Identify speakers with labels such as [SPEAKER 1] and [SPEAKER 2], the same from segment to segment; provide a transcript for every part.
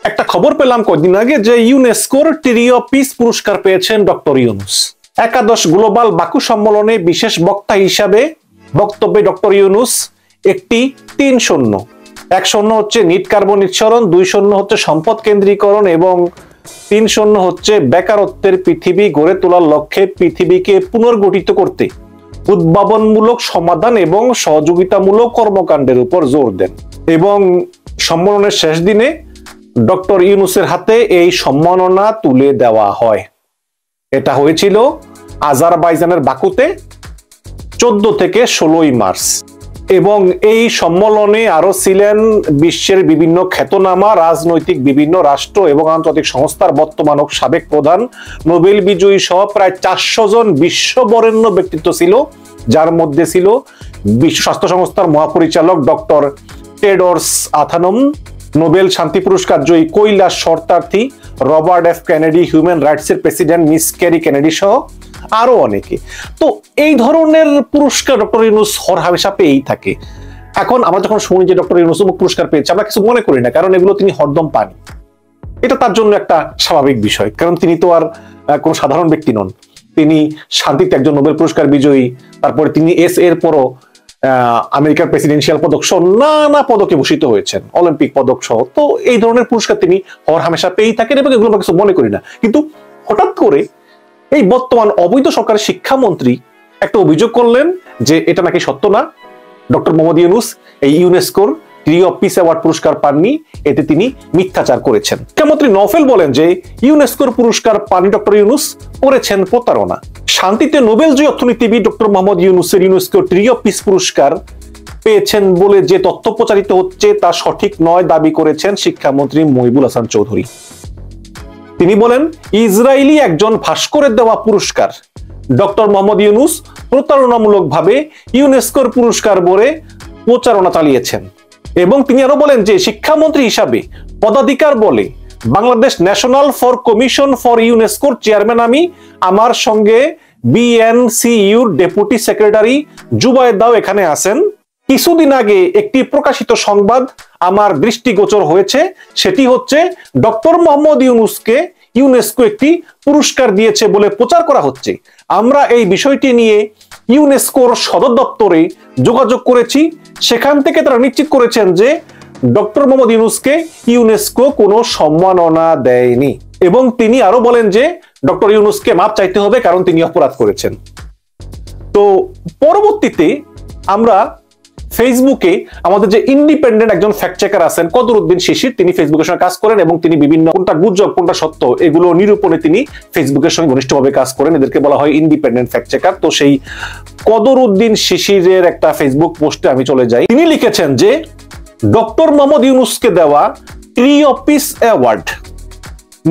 [SPEAKER 1] একটা খবর পেলাম কয়েকদিন আগে যে ইউনেস্কোর ট্রি অফ পিস পুরস্কার পেয়েছেন ডক্টর ইউনূস। একাদশ গ্লোবাল বাকু সম্মেলনে বিশেষ বক্তা হিসাবে বক্তব্যে ডক্টর ইউনূস একটি 3-0, 1-0 হচ্ছে নিট কার্বন নিঃসরণ, 2-0 হচ্ছে সম্পদ কেন্দ্রীকরণ এবং 3-0 হচ্ছে বেকারত্বের পৃথিবী গড়ে তোলার লক্ষ্যে পৃথিবীকে পুনর্গঠিত করতে উদ্ভাবনমূলক সমাধান এবং সহযোগিতামূলক কর্মকাণ্ডের উপর জোর দেন। এবং সম্মেলনের শেষ দিনে ডক্টর ইউনূসের হাতে এই সম্মাননা তুলে দেওয়া হয়। এটা হয়েছিল আজারবাইজানের বাকুতে 14 থেকে 16 মার্চ। এবং এই সম্মেলনে আরো ছিলেন বিশ্বের বিভিন্ন খ্যাতনামা রাজনৈতিক বিভিন্ন রাষ্ট্র এবং আন্তর্জাতিক সংস্থার বর্তমান ও সাবেক প্রধান, নোবেল বিজয়ী সহ প্রায় 400 জন বিশ্ববরেণ্য ব্যক্তিত্ব ছিল, যার মধ্যে ছিল বিশ্ব স্বাস্থ্য সংস্থার মহাপরিচালক ডক্টর টেড্রোস আধানম, নোবেল শান্তি পুরস্কার জয়ী Kailash Satyarthi, Robert F Kennedy, human rights এর প্রেসিডেন্ট মিস ক্যারি কেনেডি সহ আরো অনেকে। তো এই ধরনের পুরস্কার ডক্টর ইউনূস হরহামেশা পেয়েই থাকে। এখন আমরা যখন শুনি যে ডক্টর ইউনূস পুরস্কার পেয়েছে, আমরা কিছু মনে করি না, কারণ এগুলো তিনি হরদম পান। এটা তার জন্য একটা স্বাভাবিক বিষয়, কারণ তিনি তো আর কোন সাধারণ ব্যক্তি নন। তিনি শান্তিতে একজন নোবেল পুরস্কার বিজয়ী, তারপরে তিনি এর পরও আমেরিকার প্রেসিডেন্সিয়াল পদক সহ নানা পদকে ভূষিত হয়েছেন, অলিম্পিক পদক সহ। তো এই ধরনের পুরস্কার তিনি হরহামেশা পেয়েই থাকেন এবং এগুলো আমরা কিছু মনে করি না। কিন্তু হঠাৎ করে এই বর্তমান অবৈধ সরকারের শিক্ষামন্ত্রী একটা অভিযোগ করলেন যে এটা নাকি সত্য না, ডক্টর মোহাম্মদ ইউনূস এই ইউনেস্কোর ট্রি অফ পিস অ্যাওয়ার্ড পুরস্কার পাননি, এতে তিনি মিথ্যাচার করেছেন। শিক্ষামন্ত্রী নওফেল বলেন যে ইউনেস্কোর পুরস্কার পাননি ডক্টর ইউনূস, করেছেন প্রতারণা। শান্তিতে নোবেল জয়ী অর্থনীতিবিদ ডক্টর মোহাম্মদ ইউনূসের ইউনেস্কোর ট্রি অফ পিস পুরস্কার পেয়েছেন বলে যে তথ্য প্রচারিত হচ্ছে তা সঠিক নয় দাবি করেছেন শিক্ষামন্ত্রী মহিবুল হাসান চৌধুরী। তিনি বলেন, ইসরায়েলি একজন ভাস্করের দেওয়া পুরস্কার ডক্টর মোহাম্মদ ইউনূস প্রতারণামূলকভাবে ইউনেস্কোর পুরস্কার বলে প্রচারণা চালিয়েছেন। এবং তিনি আরো বলেন যে শিক্ষামন্ত্রী হিসাবে পদাধিকার বলে Bangladesh national for commission for ইউনেস্কোর চেয়ারম্যান আমি, আমার সঙ্গে বিএনসিইউর ডেপুটি সেক্রেটারি জুবায়েদাও এখানে আছেন। কিছুদিন আগে একটি প্রকাশিত সংবাদ আমার দৃষ্টিগোচর হয়েছে, সেটি হচ্ছে ডক্টর মোহাম্মদ ইউনূসকে ইউনেস্কো একটি পুরস্কার দিয়েছে বলে প্রচার করা হচ্ছে। আমরা এই বিষয়টি নিয়ে ইউনেস্কোর সদর দপ্তরে যোগাযোগ করেছি, সেখান থেকে তারা নিশ্চিত করেছেন যে ডক্টর মোহাম্মদ ইউনূসকে ইউনেস্কো কোনো সম্মাননা দেয়নি। এবং তিনি আরো বলেন যে ডক্টর ইউনূসকে মাপ চাইতে হবে, কারণ তিনি অপরাধ করেছেন। তো পরবর্তীতে আমরা ফেসবুকে আমাদের যে ইন্ডিপেন্ডেন্ট একজন ফ্যাক্ট চেকার আছেন কদরউদ্দিন শিশির, তিনি ফেসবুকের সঙ্গে কাজ করেন এবং তিনি বিভিন্ন কোনটা গুজব কোনটা সত্য এগুলো নিরূপণে তিনি ফেসবুকের সঙ্গে ঘনিষ্ঠভাবে কাজ করেন, এদেরকে বলা হয় ইন্ডিপেন্ডেন্ট ফ্যাক্ট চেকার। তো সেই কদরউদ্দিন শিশিরের একটা ফেসবুক পোস্টে আমি চলে যাই। তিনি লিখেছেন যে ডক্টর মোহাম্মদ ইউনূসকে দেওয়া ট্রি অফ পিস অ্যাওয়ার্ড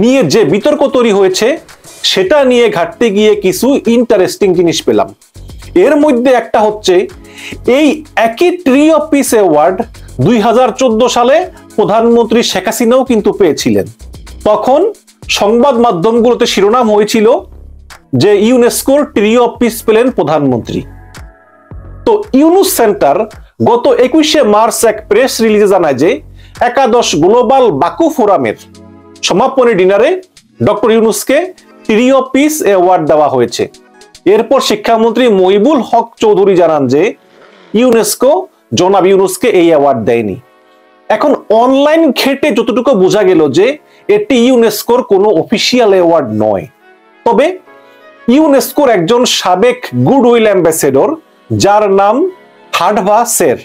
[SPEAKER 1] নিয়ে যে বিতর্ক তৈরি হয়েছে সেটা নিয়ে ঘাটতে গিয়ে কিছু ইন্টারেস্টিং জিনিস পেলাম। এর মধ্যে একটা হচ্ছে এই একই ট্রি অফ পিস অ্যাওয়ার্ড 2014 সালে প্রধানমন্ত্রী শেখ হাসিনাও কিন্তু পেয়েছিলেন। তখন সংবাদ মাধ্যমগুলোতে শিরোনাম হয়েছিল যে ইউনেস্কোর ট্রি অফ পিস পেলেন প্রধানমন্ত্রী। তো ইউনূস সেন্টার গত 21শে মার্চ এক প্রেস রিলিজে জানায় যে একাদশ গ্লোবাল বাকু ফোরামের সমাপনী ডিনারে ডক্টর ইউনূসকে ট্রি অফ পিস অ্যাওয়ার্ড দেওয়া হয়েছে। এরপর শিক্ষামন্ত্রী মহিবুল হক চৌধুরী জানান যে ইউনেস্কো জনাব ইউনূসকে এই অ্যাওয়ার্ড দেয়নি। এখন অনলাইন ঘেটে যতটুকু বোঝা গেল যে এটি ইউনেস্কোর কোনো অফিসিয়াল অ্যাওয়ার্ড নয়, তবে ইউনেস্কোর একজন সাবেক গুডউইল অ্যাম্বাসেডর যার নাম হাডভা সের,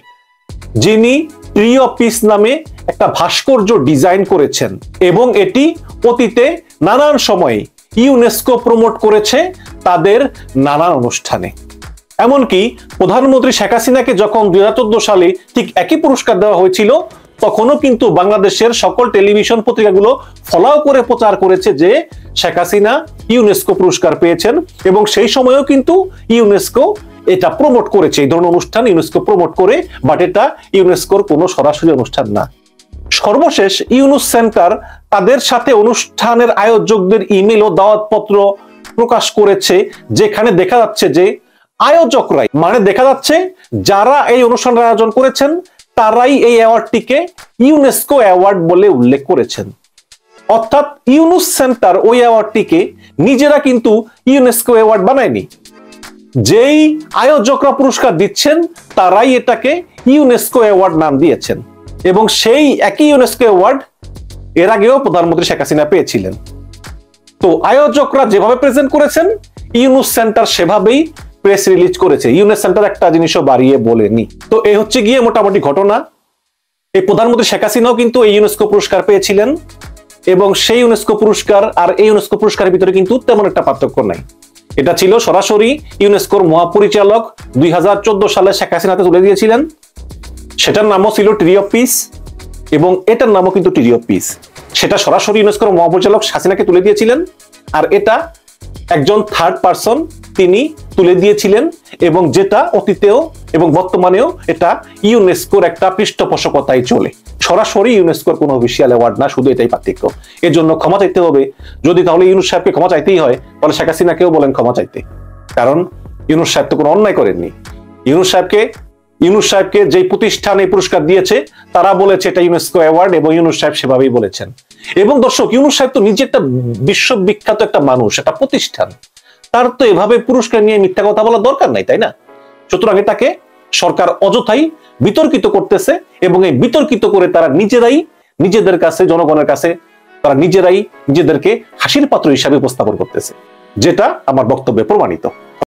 [SPEAKER 1] যিনি ট্রি অফ পিস নামে একটা ভাস্কর্য ডিজাইন করেছেন এবং এটি অতীতে নানান সময়ে ইউনেস্কো প্রমোট করেছে তাদের নানান অনুষ্ঠানে। এমনকি প্রধানমন্ত্রী শেখ হাসিনাকে যখন 2014 সালে ঠিক একই পুরস্কার দেওয়া হয়েছিল তখনও কিন্তু বাংলাদেশের সকল টেলিভিশন পত্রিকাগুলো ফলো করে প্রচার করেছে যে শেখ হাসিনা ইউনেস্কো পুরস্কার পেয়েছেন এবং সেই সময়ও কিন্তু ইউনেস্কো এটা প্রমোট করেছে, এই ধরনের অনুষ্ঠান ইউনেস্কো প্রমোট করে, বাট এটা ইউনেস্কোর কোনো সরাসরি অনুষ্ঠান না। সর্বশেষ ইউনূস সেন্টার তাদের সাথে অনুষ্ঠানের আয়োজকদের ইমেল ও দাওয়াতপত্র প্রকাশ করেছে, যেখানে দেখা যাচ্ছে যে আয়োজকরাই, মানে দেখা যাচ্ছে যারা এই অনুষ্ঠানের আয়োজন করেছেন তারাই এই অ্যাওয়ার্ডটিকে ইউনেস্কো অ্যাওয়ার্ড বলে উল্লেখ করেছেন। অর্থাৎ ইউনুস সেন্টার ওই অ্যাওয়ার্ডটিকে নিজেরা কিন্তু ইউনেস্কো অ্যাওয়ার্ড বানায়নি, যেই আয়োজকরা পুরস্কার দিচ্ছেন তারাই এটাকে ইউনেস্কো অ্যাওয়ার্ড নাম দিয়েছেন। এবং সেই একই ইউনেস্কো অ্যাওয়ার্ড এর আগেও প্রধানমন্ত্রী শেখ হাসিনা পেয়েছিলেন। তো আয়োজকরা যেভাবে প্রেজেন্ট করেছেন, ইউনুস সেন্টার সেভাবেই প্রেস রিলিজ করেছে। ইউনুস সেন্টার একটা জিনিসও বাড়িয়ে বলেনি। তো এই হচ্ছে গিয়ে মোটামুটি ঘটনা। এই প্রধানমন্ত্রী শেখ হাসিনাও কিন্তু এই ইউনেস্কো পুরস্কার পেয়েছিলেন, এবং সেই ইউনেস্কো পুরস্কার আর এই ইউনেস্কো পুরস্কারের ভিতরে কিন্তু তেমন একটা পার্থক্য নাই। এটা ছিল সরাসরি ইউনেস্কোর মহাপরিচালক 2014 সালে শেখ হাসিনাতে তুলে দিয়েছিলেন। সেটার নামও ছিল ট্রি অফ পিস, এবং এটার নামও কিন্তু ট্রি অফ পিস। সেটা সরাসরি ইউনেস্কোর মহাপরিচালক হাসিনাকে তুলে দিয়েছিলেন, আর এটা একজন থার্ড পারসন তিনি তুলে দিয়েছিলেন, এবং যেটা অতীতেও এবং বর্তমানেও এটা ইউনেস্কোর একটা পৃষ্ঠপোষকতায় চলে। সরাসরি ইউনেস্কোর কোনো অফিসিয়াল অ্যাওয়ার্ড না, শুধু এটাই পার্থক্য। এর জন্য ক্ষমা চাইতে হবে। যদি তাহলে ইউনুস সাহেবকে ক্ষমা চাইতেই হয়, তাহলে শেখ হাসিনাকেও বলেন ক্ষমা চাইতে, কারণ ইউনুস সাহেব তো কোনো অন্যায় করেননি। ইউনুস সাহেবকে যে প্রতিষ্ঠান এই পুরস্কার দিয়েছে তারা বলেছে এটা ইউনেস্কো অ্যাওয়ার্ড, এবং ইউনুস সাহেব সেভাবেই বলেছেন। এবং দর্শক, ইউনুস সাহেব তো নিজে একটা বিশ্ববিখ্যাত একটা মানুষ, একটা প্রতিষ্ঠান, তার তো এভাবে পুরস্কার নিয়ে মিথ্যা কথা বলার দরকার নাই, তাই না? সুতরাং এটাকে সরকার অযথাই বিতর্কিত করতেছে, এবং এই বিতর্কিত করে তারা নিজেরাই নিজেদের কাছে, জনগণের কাছে তারা নিজেরাই নিজেদেরকে হাসির পাত্র হিসাবে উপস্থাপন করতেছে, যেটা আমার বক্তব্যে প্রমাণিত।